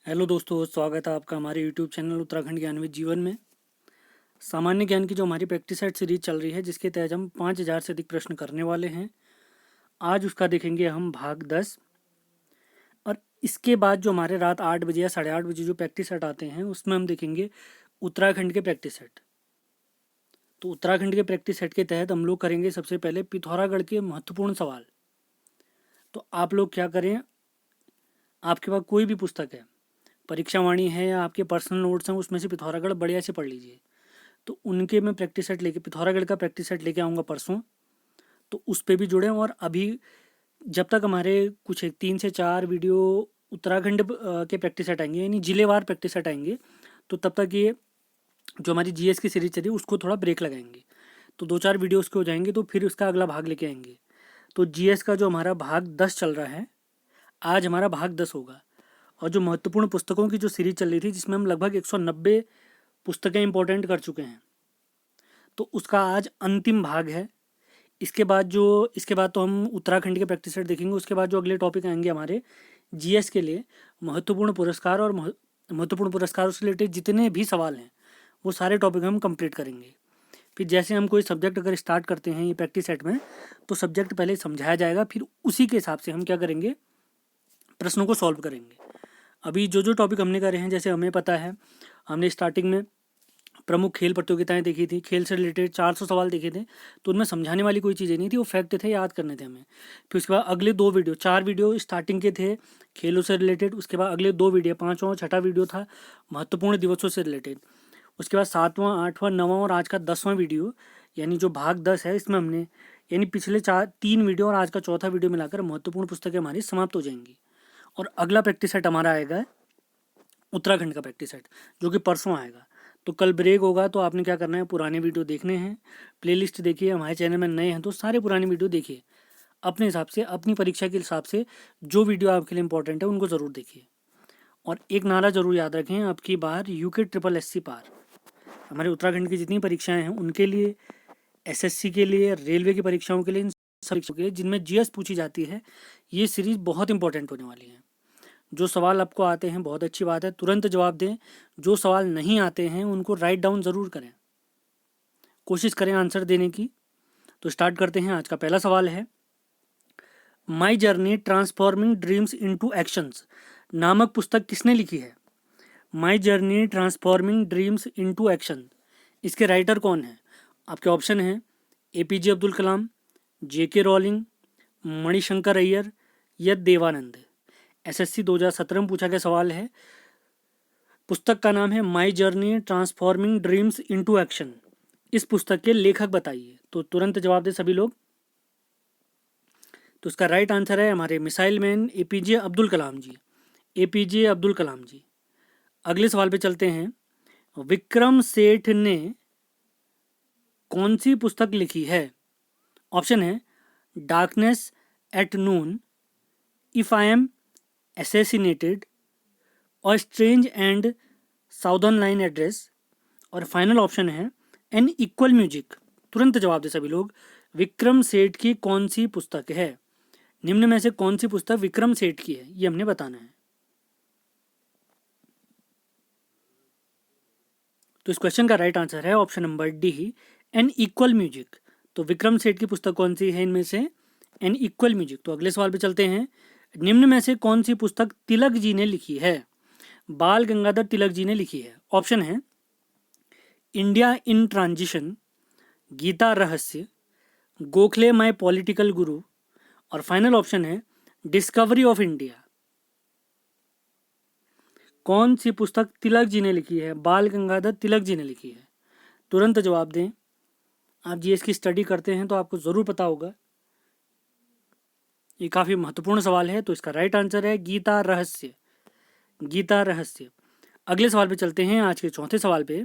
Hello दोस्तों, स्वागत है आपका हमारे यूट्यूब चैनल उत्तराखंड ज्ञान विद जीवन में। सामान्य ज्ञान की जो हमारी प्रैक्टिस सेट सीरीज चल रही है, जिसके तहत हम 5000 से अधिक प्रश्न करने वाले हैं। आज उसका देखेंगे हम भाग 10। और इसके बाद जो हमारे रात 8 बजे या 8:30 बजे जो प्रैक्टिस सेट आते हैं, उसमें हम देखेंगे उत्तराखंड के प्रैक्टिस सेट। तो उत्तराखंड के प्रैक्टिस सेट के तहत हम लोग करेंगे सबसे पहले पिथौरागढ़ के महत्वपूर्ण सवाल। तो आप लोग क्या करें, आपके पास कोई भी पुस्तक है, परीक्षा वाणी है या आपके पर्सनल नोट्स हैं, उसमें से पिथौरागढ़ बढ़िया से पढ़ लीजिए। तो उनके मैं प्रैक्टिस सेट लेके पिथौरागढ़ का प्रैक्टिस सेट लेके आऊँगा परसों। तो उस पे भी जुड़ें। और अभी जब तक हमारे कुछ 3 से 4 वीडियो उत्तराखंड के प्रैक्टिस सेट आएंगे, यानी जिलेवार प्रैक्टिस सेट आएंगे, तो तब तक ये जो हमारी जीएस की सीरीज चली उसको थोड़ा ब्रेक लगाएंगे। तो 2-4 वीडियो उसके हो जाएंगे, तो फिर उसका अगला भाग लेके आएंगे। तो जीएस का जो हमारा भाग 10 चल रहा है, आज हमारा भाग 10 होगा। और जो महत्वपूर्ण पुस्तकों की जो सीरीज चल रही थी, जिसमें हम लगभग 190 पुस्तकें इंपॉर्टेंट कर चुके हैं, तो उसका आज अंतिम भाग है। इसके बाद तो हम उत्तराखंड के प्रैक्टिस सेट देखेंगे। उसके बाद जो अगले टॉपिक आएंगे हमारे जीएस के लिए, महत्वपूर्ण पुरस्कार और महत्वपूर्ण पुरस्कारों से रिलेटेड जितने भी सवाल हैं, वो सारे टॉपिक हम कंप्लीट करेंगे। फिर जैसे हम कोई सब्जेक्ट अगर स्टार्ट करते हैं ये प्रैक्टिस सेट में, तो सब्जेक्ट पहले समझाया जाएगा, फिर उसी के हिसाब से हम क्या करेंगे, प्रश्नों को सॉल्व करेंगे। अभी जो जो टॉपिक हमने करे हैं, जैसे हमें पता है, हमने स्टार्टिंग में प्रमुख खेल प्रतियोगिताएं देखी थी, खेल से रिलेटेड 400 सवाल देखे थे। तो उनमें समझाने वाली कोई चीज़ें नहीं थी, वो फैक्ट थे, याद करने थे हमें। फिर उसके बाद अगले 2 वीडियो, 4 वीडियो स्टार्टिंग के थे खेलों से रिलेटेड। उसके बाद अगले 2 वीडियो, 5वां और 6ठा वीडियो था महत्वपूर्ण दिवसों से रिलेटेड। उसके बाद 7वां, 8वां, 9वां और आज का 10वां वीडियो, यानी जो भाग 10 है, इसमें हमने यानी पिछले 3 वीडियो और आज का चौथा वीडियो मिलाकर महत्वपूर्ण पुस्तकें हमारी समाप्त हो जाएंगी। और अगला प्रैक्टिस सेट हमारा आएगा उत्तराखंड का प्रैक्टिस सेट, जो कि परसों आएगा। तो कल ब्रेक होगा, तो आपने क्या करना है, पुराने वीडियो देखने हैं, प्लेलिस्ट देखिए। हमारे चैनल में नए हैं तो सारे पुराने वीडियो देखिए, अपने हिसाब से, अपनी परीक्षा के हिसाब से जो वीडियो आपके लिए इंपॉर्टेंट है उनको ज़रूर देखिए। और एक नारा ज़रूर याद रखें, आपकी बार यूके ट्रिपल एससी पार। हमारे उत्तराखंड की जितनी परीक्षाएं हैं उनके लिए, एसएससी के लिए, रेलवे की परीक्षाओं के लिए, इन सब परीक्षाओं के लिए जिनमें जीएस पूछी जाती है, ये सीरीज़ बहुत इंपॉर्टेंट होने वाली है। जो सवाल आपको आते हैं बहुत अच्छी बात है, तुरंत जवाब दें। जो सवाल नहीं आते हैं उनको राइट डाउन ज़रूर करें, कोशिश करें आंसर देने की। तो स्टार्ट करते हैं। आज का पहला सवाल है, my journey transforming dreams into actions नामक पुस्तक किसने लिखी है? My journey transforming dreams into action, इसके राइटर कौन है? आपके ऑप्शन हैं एपीजे अब्दुल कलाम, जेके रॉलिंग, मणिशंकर अय्यर या देवानंद। एसएससी 2017 में पूछा गया सवाल है। पुस्तक का नाम है my journey transforming dreams into action. इस पुस्तक के लेखक बताइए। तो तुरंत जवाब दे सभी लोग। तो इसका राइट आंसर है हमारे missile man APJ Abdul Kalam जी, एपीजे अब्दुल कलाम जी। अगले सवाल पे चलते हैं। विक्रम सेठ ने कौन सी पुस्तक लिखी है? ऑप्शन है Darkness at Noon, If I Am Assassinated और Strange and Southern Line Address, और फाइनल ऑप्शन है एन इक्वल म्यूजिक। तुरंत जवाब दे सभी लोग। विक्रम सेठ की कौन सी पुस्तक है? निम्न में से कौन सी पुस्तक विक्रम सेठ की है, ये हमने बताना है। तो इस क्वेश्चन का राइट आंसर है option number D, an equal music. तो विक्रम सेठ की पुस्तक कौन सी है इनमें से? An equal music. तो अगले सवाल पे चलते हैं। निम्न में से कौन सी पुस्तक तिलक जी ने लिखी है? बाल गंगाधर तिलक जी ने लिखी है। ऑप्शन है इंडिया इन ट्रांजिशन, गीता रहस्य, गोखले माय पॉलिटिकल गुरु, और फाइनल ऑप्शन है डिस्कवरी ऑफ इंडिया। कौन सी पुस्तक तिलक जी ने लिखी है, बाल गंगाधर तिलक जी ने लिखी है? तुरंत जवाब दें। आप जीएस की स्टडी करते हैं तो आपको ज़रूर पता होगा, ये काफ़ी महत्वपूर्ण सवाल है। तो इसका राइट आंसर है गीता रहस्य, गीता रहस्य। अगले सवाल पे चलते हैं, आज के चौथे सवाल पे।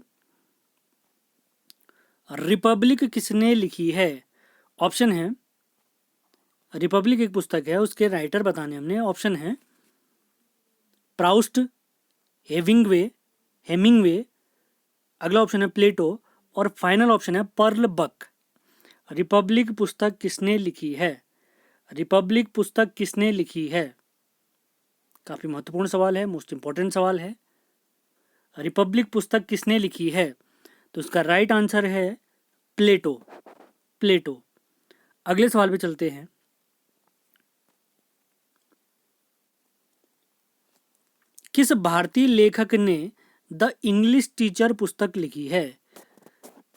रिपब्लिक किसने लिखी है? ऑप्शन है, रिपब्लिक एक पुस्तक है, उसके राइटर बताने हमने। ऑप्शन है प्राउस्ट, हेविंगवे, हेमिंगवे, अगला ऑप्शन है प्लेटो, और फाइनल ऑप्शन है पर्ल बक। रिपब्लिक पुस्तक किसने लिखी है? रिपब्लिक पुस्तक किसने लिखी है? काफ़ी महत्वपूर्ण सवाल है, मोस्ट इंपॉर्टेंट सवाल है। रिपब्लिक पुस्तक किसने लिखी है? तो इसका राइट आंसर है प्लेटो। प्लेटो। अगले सवाल पे चलते हैं। किस भारतीय लेखक ने द इंग्लिश टीचर पुस्तक लिखी है?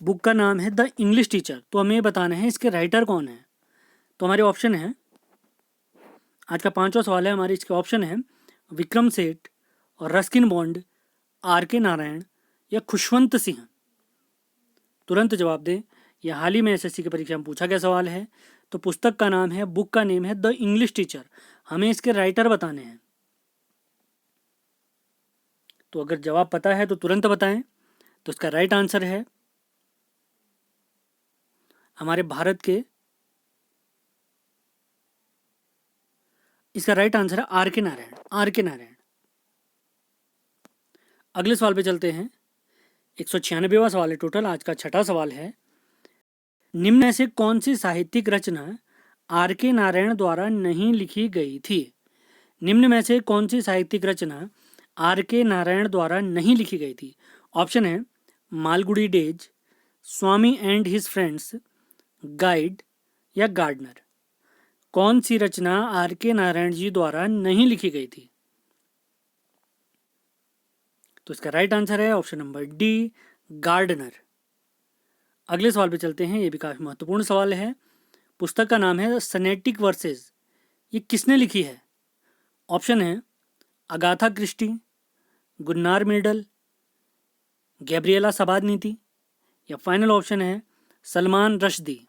बुक का नाम है द इंग्लिश टीचर। तो हमें बताना है इसके राइटर कौन है। तो हमारे ऑप्शन है, आज का 5वां सवाल है हमारे, इसके ऑप्शन है विक्रम सेठ और रस्किन बॉन्ड, आर के नारायण या खुशवंत सिंह। तुरंत जवाब दें, यह हाल ही में एसएससी की परीक्षा में पूछा गया सवाल है। तो पुस्तक का नाम है, बुक का नेम है द इंग्लिश टीचर। हमें इसके राइटर बताने हैं। तो अगर जवाब पता है तो तुरंत बताएं। तो इसका राइट आंसर है हमारे भारत के, इसका राइट आंसर है आर के नारायण। आर के नारायण। अगले सवाल पे चलते हैं। 196वां सवाल है टोटल, आज का 6वां सवाल है। निम्न में से कौन सी साहित्यिक रचना आर के नारायण द्वारा नहीं लिखी गई थी? निम्न में से कौन सी साहित्यिक रचना आर के नारायण द्वारा नहीं लिखी गई थी? ऑप्शन है Malgudi days, Swami and his friends, guide या गार्डनर। कौन सी रचना आर के नारायण जी द्वारा नहीं लिखी गई थी? तो इसका राइट आंसर है ऑप्शन नंबर डी, गार्डनर। अगले सवाल पे चलते हैं, ये भी काफ़ी महत्वपूर्ण सवाल है। पुस्तक का नाम है सनेटिक वर्सेस। ये किसने लिखी है? ऑप्शन है Agatha Christie, Gunnar Myrdal, Gabriela Sabatini या फाइनल ऑप्शन है सलमान रश्दी।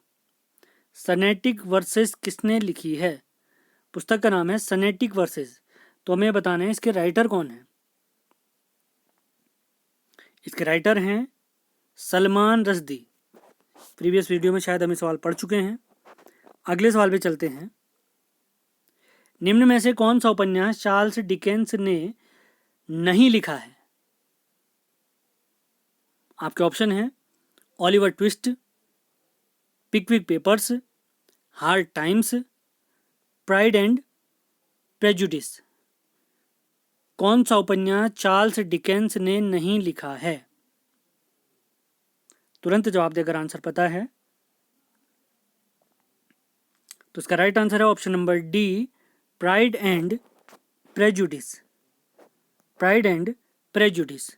सनेटिक वर्सेस किसने लिखी है? पुस्तक का नाम है सनेटिक वर्सेस। तो हमें बताना है इसके राइटर कौन है। इसके राइटर हैं सलमान रश्दी। प्रीवियस वीडियो में शायद हम सवाल पढ़ चुके हैं। अगले सवाल पे चलते हैं। निम्न में से कौन सा उपन्यास चार्ल्स डिकेंस ने नहीं लिखा है? आपके ऑप्शन हैं Oliver Twist, Pickwick Papers, Hard Times, Pride and Prejudice. कौन सा उपन्यास चार्ल्स डिकेंस ने नहीं लिखा है? तुरंत जवाब देकर आंसर पता है तो इसका राइट आंसर है option number D, pride and prejudice. Pride and prejudice.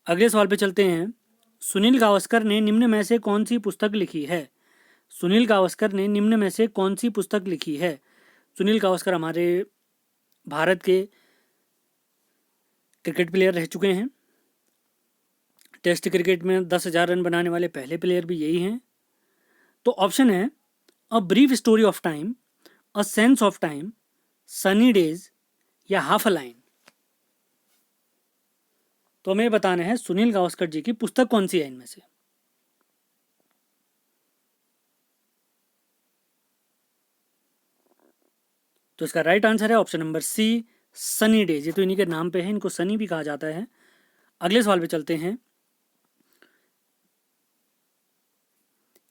अगले सवाल पे चलते हैं। सुनील गावस्कर ने निम्न में से कौन सी पुस्तक लिखी है? सुनील गावस्कर ने निम्न में से कौन सी पुस्तक लिखी है? सुनील गावस्कर हमारे भारत के क्रिकेट प्लेयर रह चुके हैं। टेस्ट क्रिकेट में 10,000 रन बनाने वाले पहले प्लेयर भी यही हैं। तो ऑप्शन है a brief story of time, a sense of time, Sunny days या हाफ अ लाइन। तो हमें बताना है सुनील गावस्कर जी की पुस्तक कौन सी है इनमें से। तो इसका राइट आंसर है option number C, sunny days. ये तो इन्हीं के नाम पे है, इनको सनी भी कहा जाता है। अगले सवाल पे चलते हैं।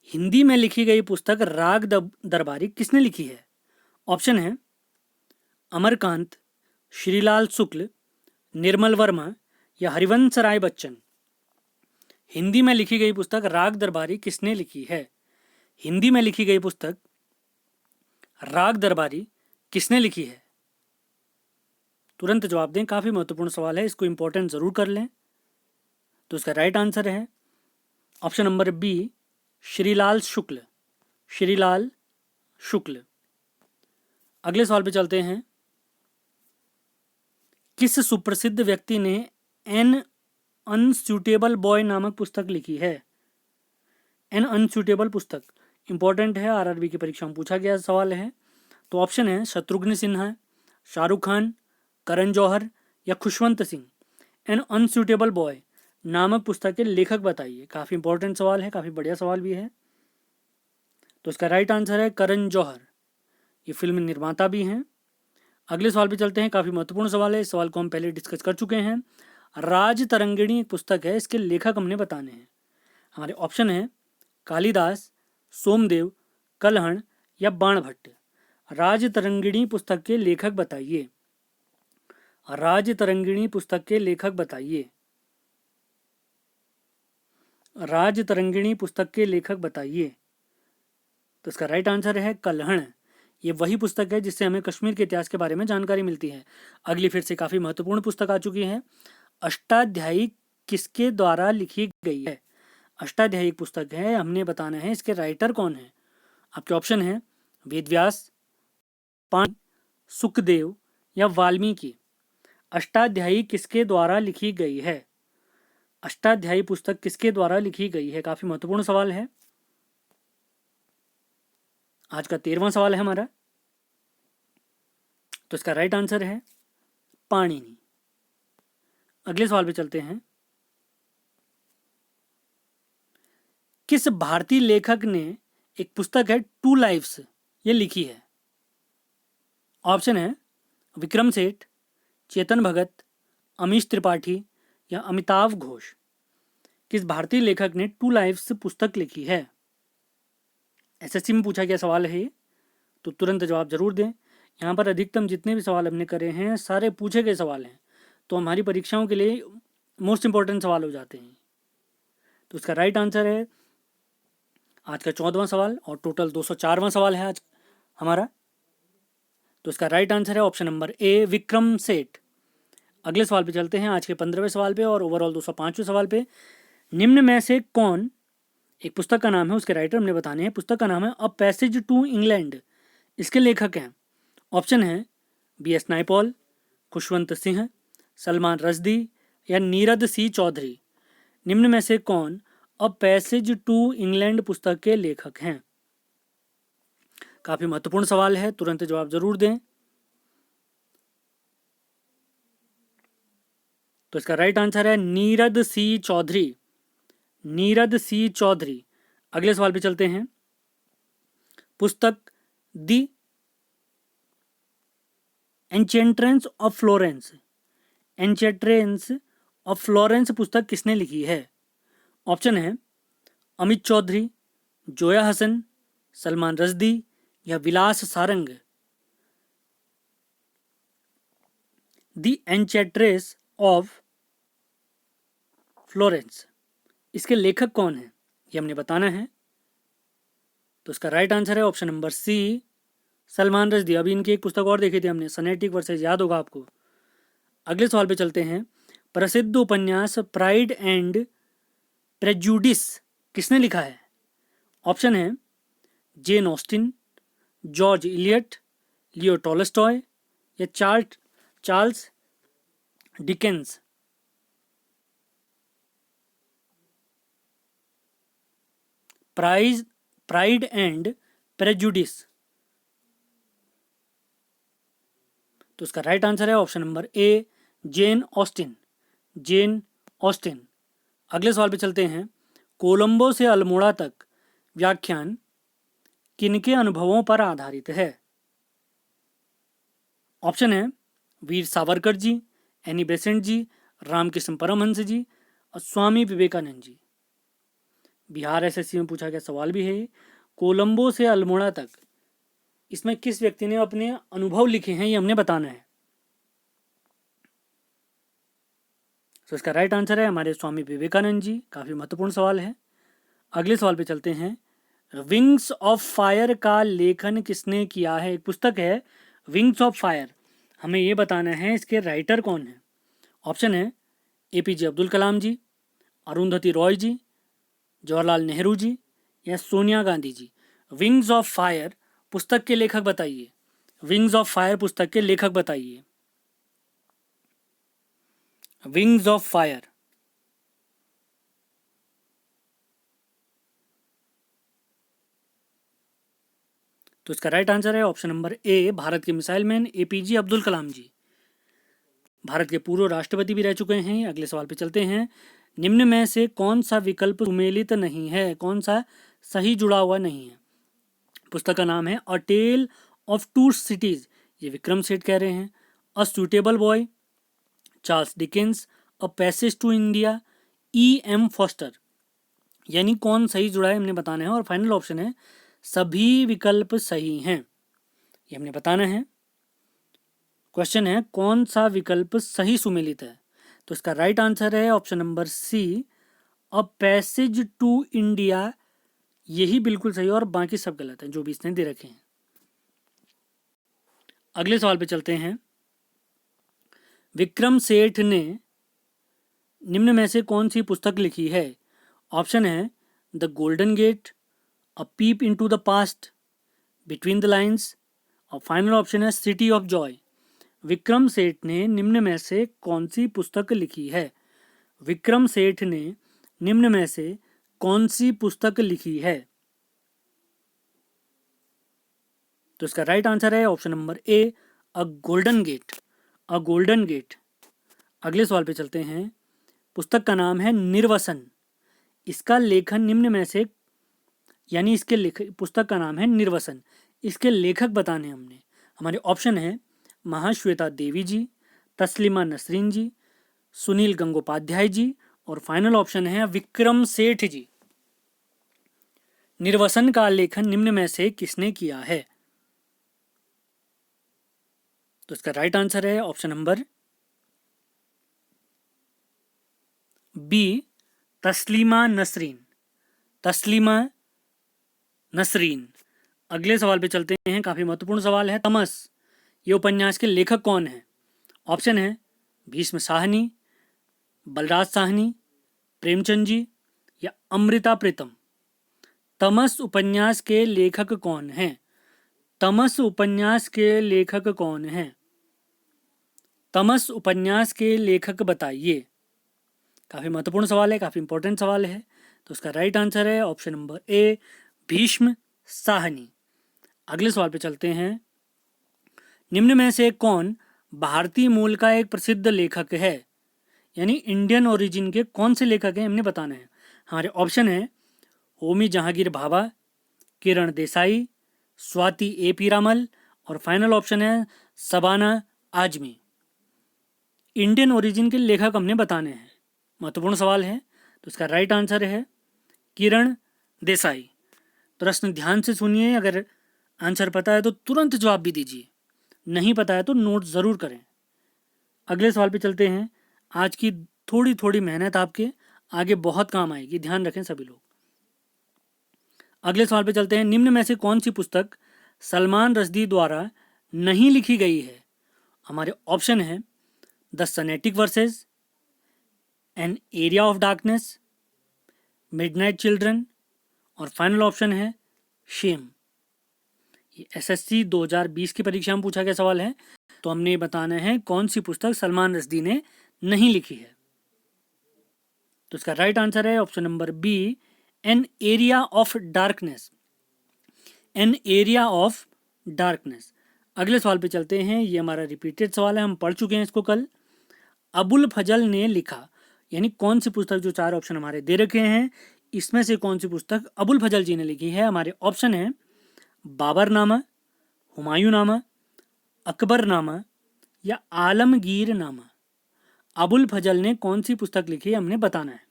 हिंदी में लिखी गई पुस्तक राग दरबारी किसने लिखी है? ऑप्शन है अमरकांत, श्रीलाल शुक्ल, निर्मल वर्मा या हरिवंश राय बच्चन। हिंदी में लिखी गई पुस्तक राग दरबारी किसने लिखी है? हिंदी में लिखी गई पुस्तक राग दरबारी किसने लिखी है? तुरंत जवाब दें, काफ़ी महत्वपूर्ण सवाल है, इसको इंपॉर्टेंट ज़रूर कर लें। तो इसका राइट आंसर है ऑप्शन नंबर बी, श्रीलाल शुक्ल। श्रीलाल शुक्ल। अगले सवाल पे चलते हैं। किस सुप्रसिद्ध व्यक्ति ने एन अनसूटेबल बॉय नामक पुस्तक लिखी है? एन अनसूटेबल पुस्तक इंपॉर्टेंट है, आरआरबी की परीक्षा में पूछा गया सवाल है। तो ऑप्शन है शत्रुघ्न सिन्हा, शाहरुख खान, करण जौहर या Khushwant Singh. An unsuitable boy नामक पुस्तक के लेखक बताइए। काफ़ी इंपॉर्टेंट सवाल है, काफ़ी बढ़िया सवाल भी है। तो इसका राइट आंसर है करण जौहर। ये फिल्म निर्माता भी हैं। अगले सवाल पे चलते हैं, काफ़ी महत्वपूर्ण सवाल है, इस सवाल को हम पहले डिस्कस कर चुके हैं। राज तरंगिणी एक पुस्तक है, इसके लेखक हमने बताने हैं। हमारे ऑप्शन है कालिदास, सोमदेव, कलहण या बाणभट्ट। राज तरंगिणी पुस्तक के लेखक बताइए। राज तरंगिणी पुस्तक के लेखक बताइए। राज तरंगिणी पुस्तक के लेखक बताइए। तो इसका राइट आंसर है कल्हण। ये वही पुस्तक है जिससे हमें कश्मीर के इतिहास के बारे में जानकारी मिलती है। अगली फिर से काफी महत्वपूर्ण पुस्तक आ चुकी है। अष्टाध्यायी किसके द्वारा लिखी गई है? अष्टाध्यायी पुस्तक है, हमने बताना है इसके राइटर कौन है। आपके ऑप्शन है वेदव्यास, पाणि, सुखदेव या वाल्मीकि। अष्टाध्यायी किसके द्वारा लिखी गई है? अष्टाध्यायी पुस्तक किसके द्वारा लिखी गई है? काफी महत्वपूर्ण सवाल है। आज का 13वां सवाल है हमारा। तो इसका राइट आंसर है पाणिनि। अगले सवाल पे चलते हैं। किस भारतीय लेखक ने एक पुस्तक है टू लाइफ्स ये लिखी है? ऑप्शन है विक्रम सेठ, चेतन भगत, अमीश त्रिपाठी या अमिताभ घोष। किस भारतीय लेखक ने टू लाइफ्स पुस्तक लिखी है? एसएससी में पूछा गया सवाल है ये, तो तुरंत जवाब जरूर दें। यहाँ पर अधिकतम जितने भी सवाल हमने करे हैं सारे पूछे गए सवाल हैं, तो हमारी परीक्षाओं के लिए मोस्ट इंपॉर्टेंट सवाल हो जाते हैं। तो इसका राइट आंसर है आज का 14वां सवाल, और टोटल 204वां सवाल है आज हमारा। तो इसका राइट आंसर है ऑप्शन नंबर ए, विक्रम सेठ। अगले सवाल पे चलते हैं, आज के 15वें सवाल पे और ओवरऑल 205वें सवाल पे। निम्न में से कौन, एक पुस्तक का नाम है, उसके राइटर हमने बताने हैं। पुस्तक का नाम है अ पैसेज टू इंग्लैंड। इसके लेखक हैं, ऑप्शन है बी.एस. नायपॉल, खुशवंत सिंह, सलमान रश्दी या नीरद सी चौधरी। निम्न में से कौन अ पैसेज टू इंग्लैंड पुस्तक के लेखक हैं? काफी महत्वपूर्ण सवाल है, तुरंत जवाब जरूर दें। तो इसका राइट आंसर है नीरद सी चौधरी। नीरद सी चौधरी। अगले सवाल पे चलते हैं। पुस्तक दी एन्चेंट्रेंस ऑफ फ्लोरेंस, एन्चेंट्रेंस ऑफ फ्लोरेंस पुस्तक किसने लिखी है? ऑप्शन है अमित चौधरी, जोया हसन, सलमान रश्दी या विलास सारंग। दी एन्चेंट्रेस ऑफ फ्लोरेंस, इसके लेखक कौन है ये हमने बताना है। तो इसका राइट आंसर है option number C, Salman Rushdie. अभी इनकी एक पुस्तक और देखी थी हमने, सनेटिक वर्सेस, याद होगा आपको। अगले सवाल पे चलते हैं। प्रसिद्ध उपन्यास प्राइड एंड प्रेजुडिस किसने लिखा है? ऑप्शन है Jane Austen, George Eliot, Leo Tolstoy या Charles Dickens. Pride and Prejudice. तो इसका राइट आंसर है option number A, Jane Austen. Jane Austen. अगले सवाल पे चलते हैं। कोलंबो से अल्मोड़ा तक व्याख्यान किनके अनुभवों पर आधारित है? ऑप्शन है वीर सावरकर जी, एनी बेसेंट जी, रामकृष्ण परमहंस जी और स्वामी विवेकानंद जी। बिहार एसएससी में पूछा गया सवाल भी है। कोलंबो से अल्मोड़ा तक, इसमें किस व्यक्ति ने अपने अनुभव लिखे हैं ये हमने बताना है। तो इसका राइट आंसर है हमारे स्वामी विवेकानंद जी। काफी महत्वपूर्ण सवाल है। अगले सवाल पे चलते हैं। विंग्स ऑफ फायर का लेखन किसने किया है? एक पुस्तक है विंग्स ऑफ फायर, हमें ये बताना है इसके राइटर कौन है। ऑप्शन है एपीजे अब्दुल कलाम जी, अरुंधति रॉय जी, जवाहरलाल नेहरू जी या Sonia Gandhi ji. Wings of fire पुस्तक के लेखक बताइए। विंग्स ऑफ फायर पुस्तक के लेखक बताइए। Wings of fire. तो इसका राइट आंसर है ऑप्शन नंबर ए, भारत के missile man APJ Abdul Kalam जी। भारत के पूर्व राष्ट्रपति भी रह चुके हैं। अगले सवाल पे चलते हैं। निम्न में से कौन सा विकल्प सुमेलित नहीं है, कौन सा सही जुड़ा हुआ नहीं है? पुस्तक का नाम है a tale of two cities, ये विक्रम सेठ कह रहे हैं। A suitable boy, Charles Dickens, a passage to India, E M. Forster. यानी कौन सही जुड़ा है हमने बताना है। और फाइनल ऑप्शन है सभी विकल्प सही हैं, ये हमने बताना है। क्वेश्चन है कौन सा विकल्प सही सुमेलित है? तो इसका राइट आंसर है option number C, a passage to India. यही बिल्कुल सही और बाकी सब गलत है जो भी इसने दे रखे हैं। अगले सवाल पे चलते हैं। विक्रम सेठ ने निम्न में से कौन सी पुस्तक लिखी है? ऑप्शन है the golden gate, a peep into the past, between the lines, और फाइनल ऑप्शन है city of joy. Vikram Seth ने निम्न में से कौन सी पुस्तक लिखी है? विक्रम सेठ ने निम्न में से कौन सी पुस्तक लिखी है? तो इसका राइट आंसर है option number A, a golden gate. A golden gate. अगले सवाल पे चलते हैं। पुस्तक का नाम है निर्वसन। इसका लेखन निम्न में से, यानी इसके पुस्तक का नाम है निर्वसन। इसके लेखक बताने हमने। हमारे ऑप्शन है महाश्वेता देवी जी, तस्लीमा नसरीन जी, सुनील गंगोपाध्याय जी, और फाइनल ऑप्शन है विक्रम सेठ जी। निर्वसन का लेखन निम्न में से किसने किया है? तो इसका राइट आंसर है option number B, Taslima Nasrin. Taslima Nasrin. अगले सवाल पे चलते हैं। काफी महत्वपूर्ण सवाल है। तमस ये उपन्यास के लेखक कौन है? ऑप्शन है भीष्म साहनी, बलराज साहनी, प्रेमचंद जी, या अमृता प्रीतम। तमस उपन्यास के लेखक कौन हैं? तमस उपन्यास के लेखक कौन हैं? तमस उपन्यास के लेखक बताइए। काफी महत्वपूर्ण सवाल है, काफी इंपॉर्टेंट सवाल है। तो उसका राइट आंसर है ऑप्शन नंबर ए, भीष्म साहनी। अगले सवाल पे चलते हैं। निम्न में से कौन भारतीय मूल का एक प्रसिद्ध लेखक है? यानी इंडियन ओरिजिन के कौन से लेखक हैं हमने बताना है। हमारे ऑप्शन है होमी जहांगीर भाभा, किरण देसाई, स्वाति ए पीरामल, और फाइनल ऑप्शन है सबाना आजमी। इंडियन ओरिजिन के लेखक हमने बताने हैं। महत्वपूर्ण सवाल है। तो इसका राइट आंसर है किरण देसाई। प्रश्न ध्यान से सुनिए। अगर आंसर पता है तो तुरंत जवाब भी दीजिए, नहीं पता है तो नोट ज़रूर करें। अगले सवाल पे चलते हैं। आज की थोड़ी थोड़ी मेहनत आपके आगे बहुत काम आएगी, ध्यान रखें सभी लोग। अगले सवाल पे चलते हैं। निम्न में से कौन सी पुस्तक सलमान रश्दी द्वारा नहीं लिखी गई है? हमारे ऑप्शन है The Satanic Verses, An area of Darkness, Midnight Children, और फाइनल ऑप्शन है शेम। ये एसएससी 2020 की परीक्षा में पूछा गया सवाल है। तो हमने ये बताना है कौन सी पुस्तक सलमान रश्दी ने नहीं लिखी है। तो इसका राइट आंसर है option number B, an area of darkness. An area of darkness. अगले सवाल पे चलते हैं। ये हमारा रिपीटेड सवाल है, हम पढ़ चुके हैं इसको कल। अबुल फजल ने लिखा, यानी कौन सी पुस्तक, जो चार ऑप्शन हमारे दे रखे हैं इसमें से कौन सी पुस्तक अबुल फजल जी ने लिखी है? हमारे ऑप्शन है बाबरनामा, हुमायूंनामा, अकबरनामा, या आलमगीरनामा। अबुल फजल ने कौन सी पुस्तक लिखी है हमने बताना है।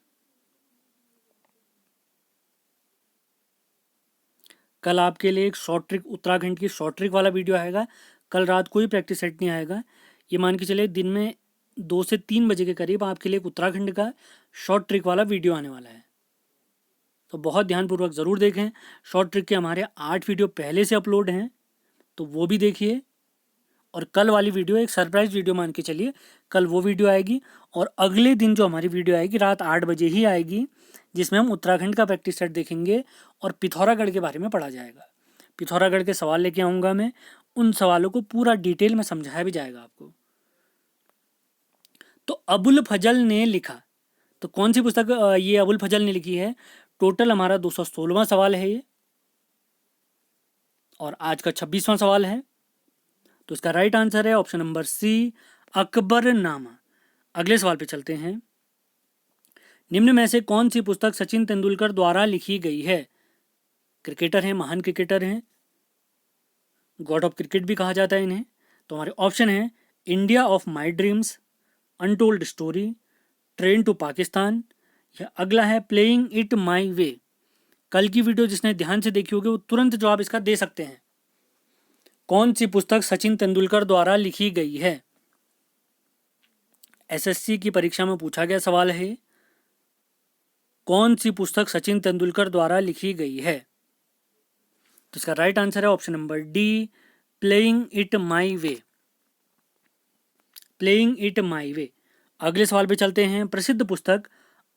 कल आपके लिए एक शॉर्ट ट्रिक, उत्तराखंड की शॉर्ट ट्रिक वाला वीडियो आएगा। कल रात कोई प्रैक्टिस सेट नहीं आएगा। ये मान के चले दिन में 2 से 3 बजे के करीब आपके लिए एक उत्तराखंड का शॉर्ट ट्रिक वाला वीडियो आने वाला है। तो बहुत ध्यानपूर्वक ज़रूर देखें। शॉर्ट ट्रिक के हमारे 8 वीडियो पहले से अपलोड हैं, तो वो भी देखिए। और कल वाली वीडियो एक सरप्राइज वीडियो मान के चलिए, कल वो वीडियो आएगी। और अगले दिन जो हमारी वीडियो आएगी रात 8 बजे ही आएगी, जिसमें हम उत्तराखंड का प्रैक्टिस सेट देखेंगे और पिथौरागढ़ के बारे में पढ़ा जाएगा। पिथौरागढ़ के सवाल लेके आऊँगा मैं, उन सवालों को पूरा डिटेल में समझाया भी जाएगा आपको। तो अबुल फजल ने लिखा, तो कौन सी पुस्तक ये अबुल फजल ने लिखी है? टोटल हमारा 216वां सवाल है ये, और आज का 26वां सवाल है। तो इसका राइट आंसर है ऑप्शन नंबर सी, अकबरनामा। अगले सवाल पे चलते हैं। निम्न में से कौन सी पुस्तक सचिन तेंदुलकर द्वारा लिखी गई है? क्रिकेटर हैं, महान क्रिकेटर हैं, गॉड ऑफ क्रिकेट भी कहा जाता है इन्हें। तो हमारे ऑप्शन है India of my dreams, untold story, train to Pakistan, या अगला है प्लेइंग इट माई वे। कल की वीडियो जिसने ध्यान से देखी होगी वो तुरंत जवाब इसका दे सकते हैं। कौन सी पुस्तक सचिन तेंदुलकर द्वारा लिखी गई है? एसएससी की परीक्षा में पूछा गया सवाल है। कौन सी पुस्तक सचिन तेंदुलकर द्वारा लिखी गई है? तो इसका राइट आंसर है option number D, Playing It My Way. Playing It My Way. अगले सवाल पे चलते हैं। प्रसिद्ध पुस्तक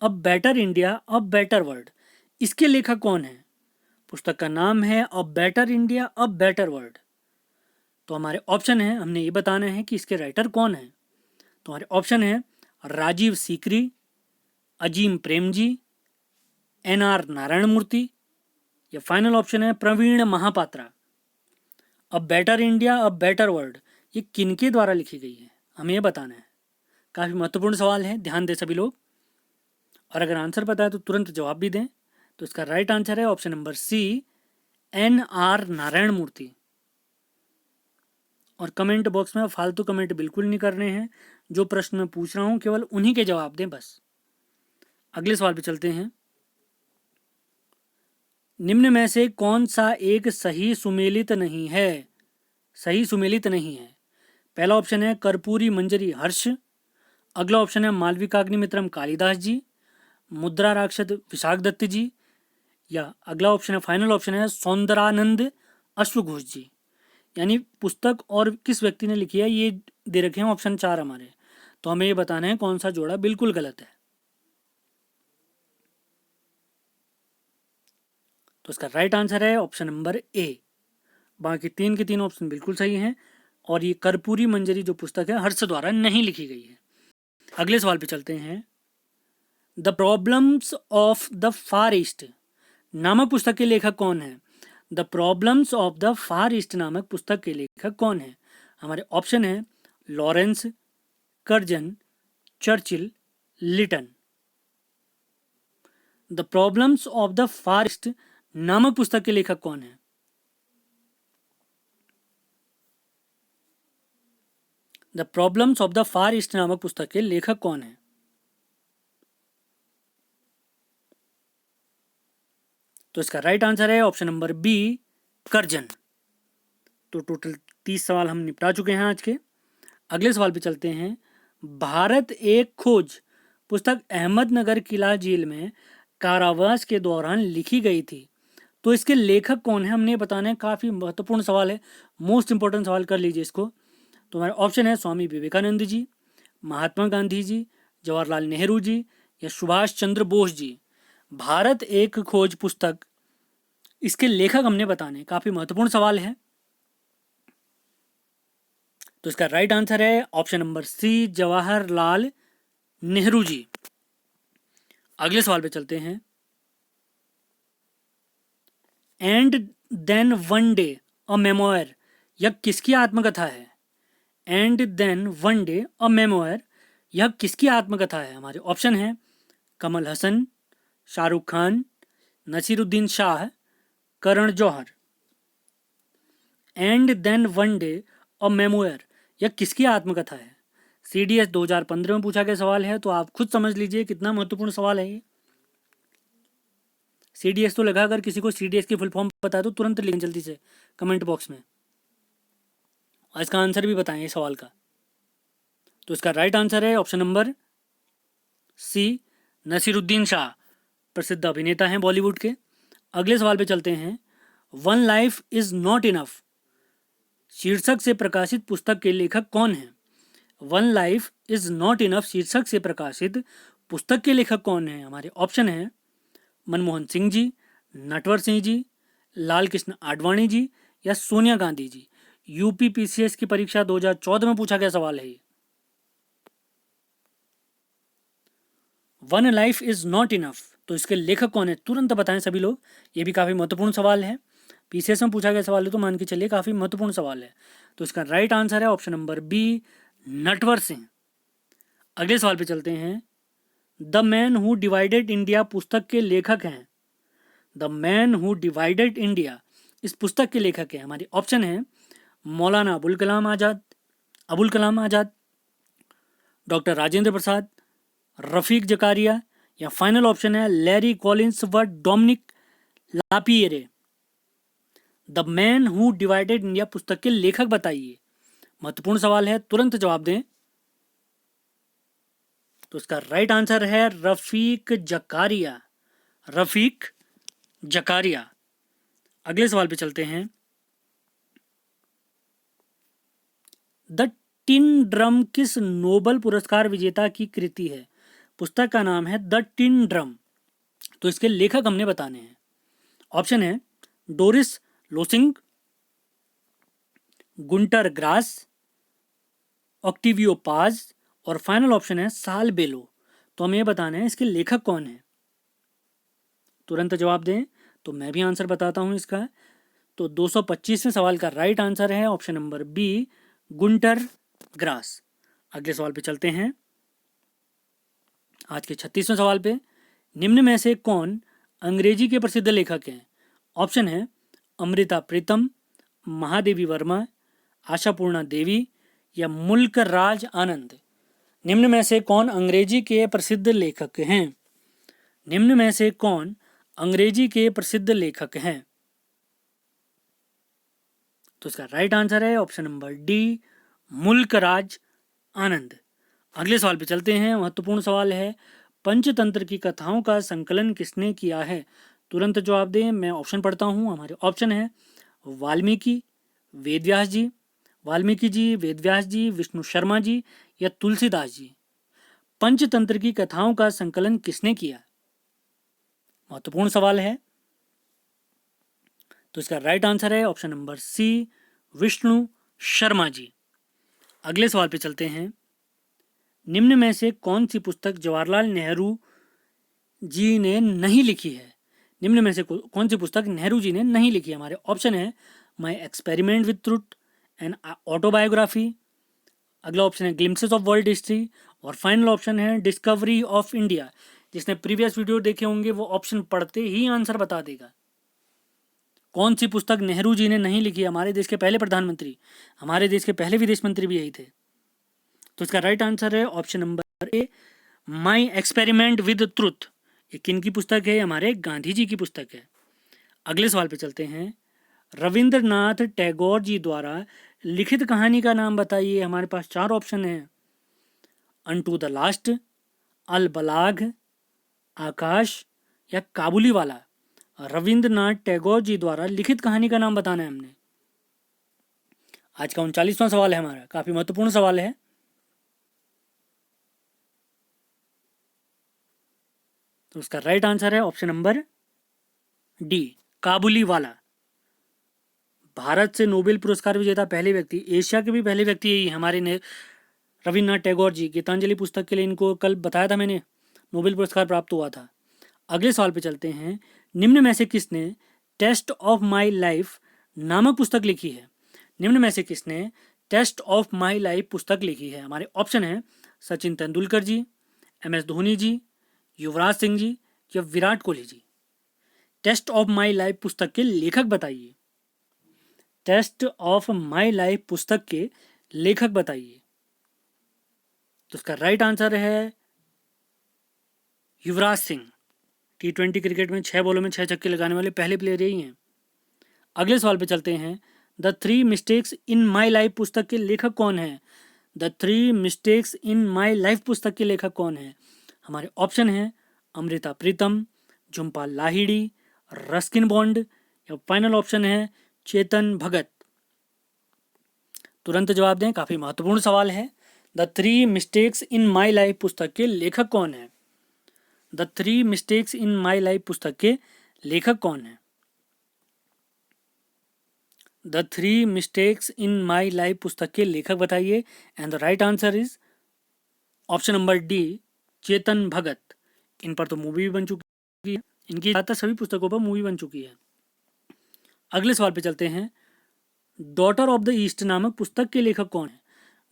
A Better India A Better World, इसके लेखक कौन है? पुस्तक का नाम है A Better India A Better World. तो हमारे ऑप्शन है, हमने ये बताना है कि इसके राइटर कौन है। तो हमारे ऑप्शन है राजीव सीकरी, अजीम प्रेमजी, एन.आर. नारायण मूर्ति, या फाइनल ऑप्शन है प्रवीण महापात्रा। अब बेटर इंडिया अब बेटर वर्ल्ड ये किनके द्वारा लिखी गई है, हमें ये बताना है। काफ़ी महत्वपूर्ण सवाल है, ध्यान दें सभी लोग। और अगर आंसर पता है तो तुरंत जवाब भी दें। तो इसका राइट आंसर है option number C, N R. Narayana Murthy. और कमेंट बॉक्स में फालतू कमेंट बिल्कुल नहीं करने हैं। जो प्रश्न मैं पूछ रहा हूँ केवल उन्हीं के जवाब दें बस। अगले सवाल पे चलते हैं। निम्न में से कौन सा एक सही सुमेलित नहीं है? सही सुमेलित नहीं है। पहला ऑप्शन है कर्पूरी मंजरी हर्ष, अगला ऑप्शन है मालविकाग्निमित्रम कालिदास जी, मुद्रा राक्षस विशाख दत्त जी, या अगला ऑप्शन है फाइनल ऑप्शन है सौंदरानंद अश्वघोष जी। यानी पुस्तक और किस व्यक्ति ने लिखी है ये दे रखे हैं ऑप्शन 4 हमारे। तो हमें ये बताना है कौन सा जोड़ा बिल्कुल गलत है। तो इसका राइट आंसर है ऑप्शन नंबर ए। बाकी 3 के 3 ऑप्शन बिल्कुल सही हैं। और ये कर्पूरी मंजरी जो पुस्तक है हर्ष द्वारा नहीं लिखी गई है। अगले सवाल पे चलते हैं। The problems of the far east नामक पुस्तक के लेखक कौन है? The problems of the far east नामक पुस्तक के लेखक कौन है? हमारे ऑप्शन है Lawrence, Curzon, Churchill, Lytton. The problems of the far east नामक पुस्तक के लेखक कौन है? The problems of the far east नामक पुस्तक के लेखक कौन है? तो इसका राइट आंसर है ऑप्शन नंबर बी, कर्जन। तो टोटल 30 सवाल हम निपटा चुके हैं आज के। अगले सवाल पे चलते हैं। भारत एक खोज पुस्तक अहमदनगर किला जेल में कारावास के दौरान लिखी गई थी, तो इसके लेखक कौन है हमने बताना है। काफ़ी महत्वपूर्ण सवाल है, मोस्ट इंपॉर्टेंट सवाल कर लीजिए इसको। तो हमारे ऑप्शन है स्वामी विवेकानंद जी, महात्मा गांधी जी, जवाहरलाल नेहरू जी, या सुभाष चंद्र बोस जी। भारत एक खोज पुस्तक, इसके लेखक हमने बताने, काफ़ी महत्वपूर्ण सवाल है। तो इसका राइट आंसर है option number C, Jawaharlal Nehru ji. अगले सवाल पे चलते हैं। And Then One Day A Memoir, यह किसकी आत्मकथा है? And Then One Day A Memoir, यह किसकी आत्मकथा है? हमारे ऑप्शन है Kamal Haasan, Shahrukh Khan, Naseeruddin Shah, Karan Johar. And Then One Day A Memoir, यह किसकी आत्मकथा है? CDS 2015 में पूछा गया सवाल है, तो आप खुद समझ लीजिए कितना महत्वपूर्ण सवाल है ये। CDS तो लगा, अगर किसी को CDS की फुल फॉर्म पता है तो तुरंत लिखें जल्दी से कमेंट बॉक्स में, और इसका आंसर भी बताएं इस सवाल का। तो इसका राइट आंसर है option number C, Naseeruddin Shah, प्रसिद्ध अभिनेता हैं बॉलीवुड के। अगले सवाल पे चलते हैं। One life is not enough शीर्षक से प्रकाशित पुस्तक के लेखक कौन है? One life is not enough शीर्षक से प्रकाशित पुस्तक के लेखक कौन है? हमारे ऑप्शन है मनमोहन सिंह जी, नटवर सिंह जी, लाल कृष्ण आडवाणी जी, या सोनिया गांधी जी। UPPCS की परीक्षा 2014 में पूछा गया सवाल है ये। One life is not enough, तो इसके लेखक कौन है तुरंत बताएं सभी लोग। ये भी काफ़ी महत्वपूर्ण सवाल है, PCS में पूछा गया सवाल है, तो मान के चलिए काफ़ी महत्वपूर्ण सवाल है। तो इसका राइट आंसर है option number B, Natwar Singh. अगले सवाल पे चलते हैं। The Man Who Divided India पुस्तक के लेखक हैं। The Man Who Divided India इस पुस्तक के लेखक हैं। हमारे ऑप्शन है मौलाना अबुल कलाम आज़ाद, डॉक्टर राजेंद्र प्रसाद, रफीक जकारिया, या फाइनल ऑप्शन है लैरी कॉलिंस व Dominique Lapierre. The Man Who Divided India पुस्तक के लेखक बताइए। महत्वपूर्ण सवाल है, तुरंत जवाब दें। तो इसका राइट आंसर है रफीक जकारिया। रफीक जकारिया। अगले सवाल पे चलते हैं। द टिन ड्रम किस नोबल पुरस्कार विजेता की कृति है? पुस्तक का नाम है द टिन ड्रम। तो इसके लेखक हमने बताने हैं। ऑप्शन है डोरिस लोसिंग, गुंटर ग्रास, ऑक्टिवियो पाज और फाइनल ऑप्शन है साल बेलो। तो हमें बताना है इसके लेखक कौन है। तुरंत जवाब दें। तो मैं भी आंसर बताता हूं इसका। तो 225वें सवाल का राइट आंसर है option number B, Gunter Grass. अगले सवाल पे चलते हैं। आज के 36वें सवाल पे, निम्न में से कौन अंग्रेजी के प्रसिद्ध लेखक हैं? ऑप्शन है अमृता प्रीतम, महादेवी वर्मा, आशापूर्णा देवी या मुल्क राज आनंद। निम्न में से कौन अंग्रेजी के प्रसिद्ध लेखक हैं? निम्न में से कौन अंग्रेजी के प्रसिद्ध लेखक हैं? तो इसका राइट आंसर है ऑप्शन नंबर डी, मुल्क राज आनंद। अगले सवाल पे चलते हैं। महत्वपूर्ण सवाल है, पंचतंत्र की कथाओं का संकलन किसने किया है? तुरंत जवाब दें। मैं ऑप्शन पढ़ता हूं। हमारे ऑप्शन है वाल्मीकि, वेदव्यास जी, वाल्मीकि जी, वेदव्यास जी, विष्णु शर्मा जी या तुलसीदास जी। पंचतंत्र की कथाओं का संकलन किसने किया? महत्वपूर्ण सवाल है। तो इसका राइट आंसर है option number C, Vishnu Sharma ji. अगले सवाल पे चलते हैं। निम्न में से कौन सी पुस्तक जवाहरलाल नेहरू जी ने नहीं लिखी है? निम्न में से कौन सी पुस्तक नेहरू जी ने नहीं लिखी है? हमारे ऑप्शन है my experiment with truth and autobiography. अगला ऑप्शन है ग्लिम्सेस ऑफ वर्ल्ड हिस्ट्री और फाइनल ऑप्शन है डिस्कवरी ऑफ इंडिया। जिसने प्रीवियस वीडियो देखे होंगे वो ऑप्शन पढ़ते ही आंसर बता देगा। कौन सी पुस्तक नेहरू जी ने नहीं लिखी? हमारे देश के पहले प्रधानमंत्री, हमारे देश के पहले विदेश मंत्री भी यही थे। तो इसका राइट आंसर है option number A, my experiment with truth. ये किन की पुस्तक है? हमारे गांधी जी की पुस्तक है। अगले सवाल पे चलते हैं। रविंद्रनाथ टैगोर जी द्वारा लिखित कहानी का नाम बताइए। हमारे पास चार ऑप्शन है, अनटू द लास्ट, अल बलाग, आकाश या काबुली वाला। रविंद्रनाथ टैगोर जी द्वारा लिखित कहानी का नाम बताना है हमने। आज का 39वां सवाल है हमारा, काफी महत्वपूर्ण सवाल है। तो उसका राइट आंसर है ऑप्शन नंबर डी, काबुली वाला। भारत से नोबेल पुरस्कार विजेता पहले व्यक्ति, एशिया के भी पहले व्यक्ति यही हमारे ने रविन्द्रनाथ टैगोर जी। गीतांजलि पुस्तक के लिए इनको कल बताया था मैंने, नोबेल पुरस्कार प्राप्त हुआ था। अगले सवाल पे चलते हैं। निम्न में से किसने टेस्ट ऑफ माई लाइफ नामक पुस्तक लिखी है? निम्न में से किसने टेस्ट ऑफ माई लाइफ पुस्तक लिखी है? हमारे ऑप्शन है सचिन तेंदुलकर जी, MS धोनी जी, युवराज सिंह जी या Virat Kohli ji. Test of my Life पुस्तक के लेखक बताइए। टेस्ट ऑफ माई लाइफ पुस्तक के लेखक बताइए। तो इसका राइट आंसर है युवराज सिंह। T20 क्रिकेट में 6 बॉलों में 6 छक्के लगाने वाले पहले प्लेयर यही हैं। अगले सवाल पे चलते हैं। The 3 Mistakes in My Life पुस्तक के लेखक कौन है? The 3 Mistakes in My Life पुस्तक के लेखक कौन है? हमारे ऑप्शन है अमृता प्रीतम, झुम्पा लाहिड़ी, रस्किन बॉन्ड या फाइनल ऑप्शन है चेतन भगत। तुरंत जवाब दें, काफी महत्वपूर्ण सवाल है। The 3 Mistakes in My Life पुस्तक के लेखक कौन है? The 3 Mistakes in My Life पुस्तक के लेखक कौन है? The 3 Mistakes in My Life पुस्तक के लेखक बताइए। And the right answer is option number D, Chetan Bhagat. इन पर तो मूवी भी बन चुकी है, इनकी ज़्यादातर सभी पुस्तकों पर मूवी बन चुकी है। अगले सवाल पे चलते हैं। डॉटर ऑफ द ईस्ट नामक पुस्तक के लेखक कौन है?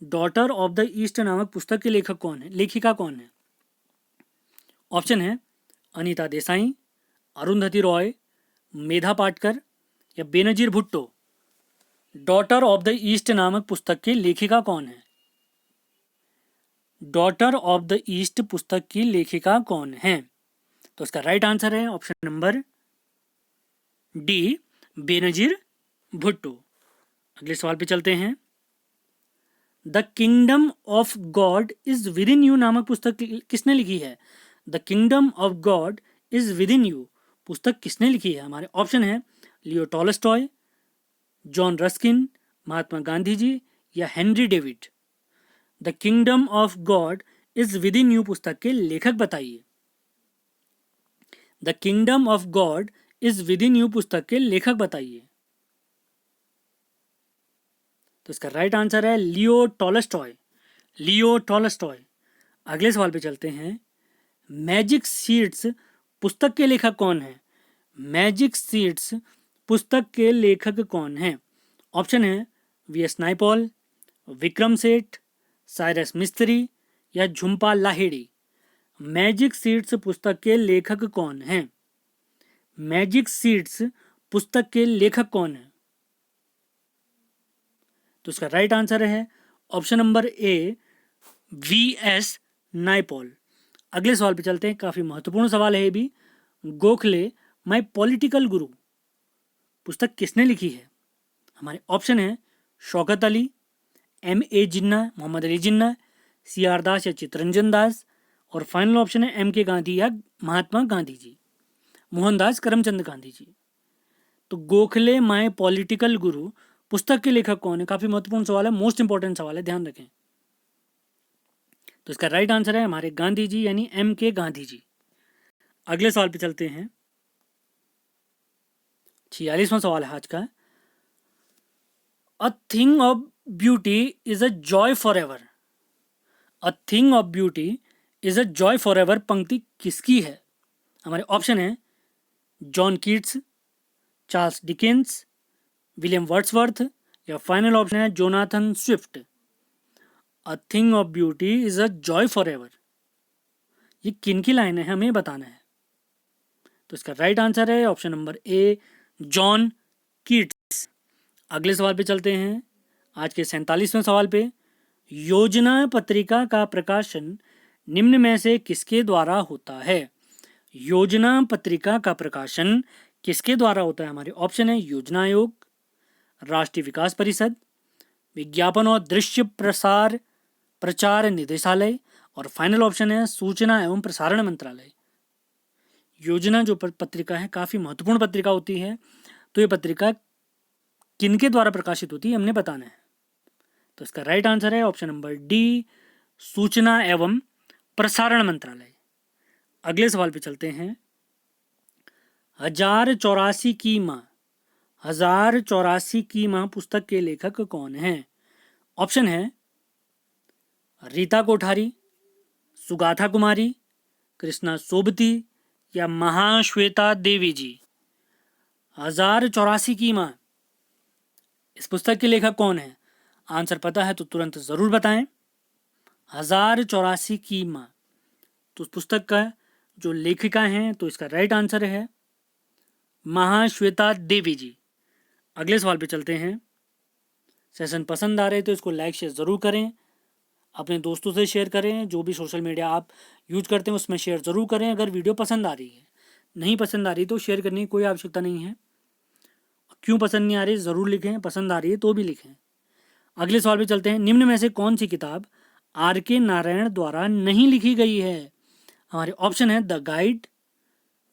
डॉटर ऑफ द ईस्ट नामक पुस्तक के लेखक कौन है, लेखिका कौन है? ऑप्शन है अनीता देसाई, अरुंधति रॉय, मेधा पाटकर या Benazir Bhutto. Daughter of the east नामक पुस्तक की लेखिका कौन है? डॉटर ऑफ द ईस्ट पुस्तक की लेखिका कौन है? तो इसका राइट आंसर है option number D, Benazir Bhutto. अगले सवाल पे चलते हैं। The kingdom of God is with in you नामक पुस्तक किसने लिखी है? The kingdom of God is with in you पुस्तक किसने लिखी है? हमारे ऑप्शन है लियो Tolstoy, John Ruskin, Mahatma Gandhi ji या Henry David. The kingdom of God is with in you पुस्तक के लेखक बताइए। The kingdom of God is with in you पुस्तक के लेखक बताइए। तो इसका राइट आंसर है लियो टॉलस्टॉय। लियो टॉलस्टॉय। अगले सवाल पे चलते हैं। मैजिक सीड्स पुस्तक के लेखक कौन है? मैजिक सीड्स पुस्तक के लेखक कौन है? ऑप्शन है वी.एस. नायपॉल, विक्रम सेठ, साइरस मिस्त्री या झुम्पा लाहिड़ी। मैजिक सीड्स पुस्तक के लेखक कौन हैं? मैजिक सीड्स पुस्तक के लेखक कौन है? तो इसका राइट आंसर है ऑप्शन नंबर ए वी.एस. नायपॉल। अगले सवाल पे चलते हैं। काफी महत्वपूर्ण सवाल है ये भी। गोखले माय पॉलिटिकल गुरु पुस्तक किसने लिखी है? हमारे ऑप्शन है शौकत अली, M.A. जिन्ना, मोहम्मद अली जिन्ना, C.R. दास या चितरंजन दास, और फाइनल ऑप्शन है M.K. गांधी या महात्मा गांधी जी, मोहनदास करमचंद गांधी जी। तो गोखले माय पॉलिटिकल गुरु पुस्तक के लेखक कौन है? काफी महत्वपूर्ण सवाल है, मोस्ट इंपॉर्टेंट सवाल है, ध्यान रखें। तो इसका राइट आंसर है हमारे गांधी जी यानी M.K. गांधी जी। अगले सवाल पे चलते हैं। 46वां सवाल है आज का। A thing of beauty is a joy for ever. A thing of beauty is a joy for ever पंक्ति किसकी है? हमारे ऑप्शन है John Keats, Charles Dickens, William Wordsworth या फाइनल ऑप्शन है Jonathan Swift. A thing of beauty is a joy for ever, ये किन की लाइन है हमें बताना है। तो इसका राइट आंसर है ऑप्शन नंबर ए जॉन कीट्स। अगले सवाल पे चलते हैं। आज के 47वें सवाल पे। योजना पत्रिका का प्रकाशन निम्न में से किसके द्वारा होता है? योजना पत्रिका का प्रकाशन किसके द्वारा होता है? हमारे ऑप्शन है योजना आयोग, राष्ट्रीय विकास परिषद, विज्ञापन और दृश्य प्रसार प्रचार निदेशालय, और फाइनल ऑप्शन है सूचना एवं प्रसारण मंत्रालय। योजना जो पत्रिका है काफी महत्वपूर्ण पत्रिका होती है। तो ये पत्रिका किनके द्वारा प्रकाशित होती है हमने बताना है। तो इसका राइट आंसर है ऑप्शन नंबर डी सूचना एवं प्रसारण मंत्रालय। अगले सवाल पे चलते हैं। 1084 की माँ, 1084 की माँ पुस्तक के लेखक कौन है? ऑप्शन है रीता कोठारी, सुगाथा कुमारी, कृष्णा सोबती या महाश्वेता देवी जी। 1084 की माँ, इस पुस्तक के लेखक कौन है? आंसर पता है तो तुरंत जरूर बताएं। 1084 की माँ, तो उस पुस्तक का जो लेखिका हैं तो इसका राइट आंसर है महाश्वेता देवी जी। अगले सवाल पे चलते हैं। सेशन पसंद आ रहे तो इसको लाइक शेयर ज़रूर करें, अपने दोस्तों से शेयर करें, जो भी सोशल मीडिया आप यूज करते हैं उसमें शेयर ज़रूर करें। अगर वीडियो पसंद आ रही है, नहीं पसंद आ रही तो शेयर करने की कोई आवश्यकता नहीं है। क्यों पसंद नहीं आ रही ज़रूर लिखें, पसंद आ रही है तो भी लिखें। अगले सवाल पे चलते हैं। निम्न में से कौन सी किताब R.K. नारायण द्वारा नहीं लिखी गई है? हमारे ऑप्शन है the guide,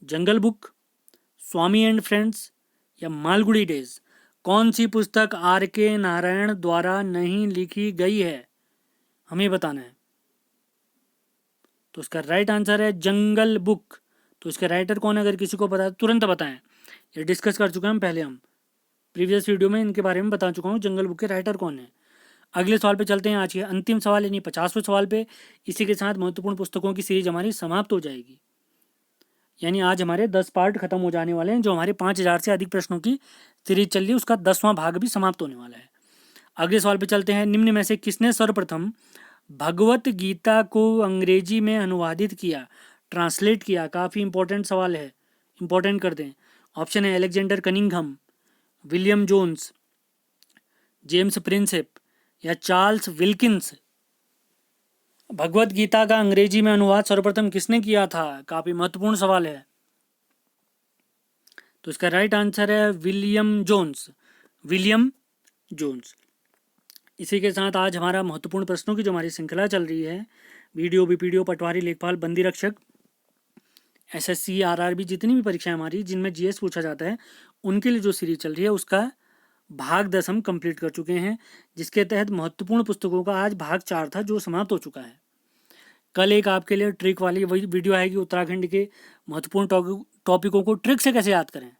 jungle book, Swami and friends या मालगुडी डेज। कौन सी पुस्तक R.K. नारायण द्वारा नहीं लिखी गई है हमें बताना है। तो इसका राइट आंसर है जंगल बुक। तो इसके राइटर कौन है अगर किसी को पता है तुरंत बताएं। ये डिस्कस कर चुके हैं हम पहले, हम प्रीवियस वीडियो में इनके बारे में बता चुका हूँ जंगल बुक के राइटर कौन है। अगले सवाल पे चलते हैं। आज के अंतिम सवाल यानी 50वें सवाल पे। इसी के साथ महत्वपूर्ण पुस्तकों की सीरीज हमारी समाप्त हो जाएगी। यानी आज हमारे 10 पार्ट खत्म हो जाने वाले हैं। जो हमारे 5000 से अधिक प्रश्नों की सीरीज चल रही है उसका 10वां भाग भी समाप्त होने वाला है। अगले सवाल पे चलते हैं। निम्न में से किसने सर्वप्रथम भगवत गीता को अंग्रेजी में अनुवादित किया, ट्रांसलेट किया? काफ़ी इंपॉर्टेंट सवाल है, इंपॉर्टेंट कर दें। ऑप्शन है Alexander Cunningham, William Jones, James Prinsep या चार्ल्स विल्किंस। भगवत गीता का अंग्रेजी में अनुवाद सर्वप्रथम किसने किया था? काफी महत्वपूर्ण सवाल है। तो इसका राइट आंसर है विलियम जोन्स। William Jones. इसी के साथ आज हमारा महत्वपूर्ण प्रश्नों की जो हमारी श्रृंखला चल रही है, वीडियो, बीपीडीओ, पटवारी, लेखपाल, बंदी रक्षक, एसएससी, आरआरबी, जितनी भी परीक्षाएं हमारी जिनमें जीएस पूछा जाता है, उनके लिए जो सीरीज चल रही है उसका भाग 10 हम कंप्लीट कर चुके हैं, जिसके तहत महत्वपूर्ण पुस्तकों का आज भाग 4 था जो समाप्त हो चुका है। कल एक आपके लिए ट्रिक वाली वही वीडियो आएगी, उत्तराखंड के महत्वपूर्ण टॉपिकों को ट्रिक से कैसे याद करें,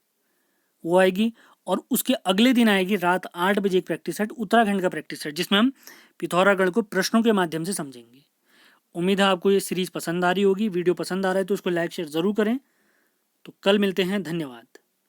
वो आएगी। और उसके अगले दिन आएगी रात 8 बजे एक प्रैक्टिस सेट, उत्तराखंड का प्रैक्टिस सेट, जिसमें हम पिथौरागढ़ को प्रश्नों के माध्यम से समझेंगे। उम्मीद है आपको ये सीरीज पसंद आ रही होगी। वीडियो पसंद आ रहा है तो उसको लाइक शेयर ज़रूर करें। तो कल मिलते हैं, धन्यवाद।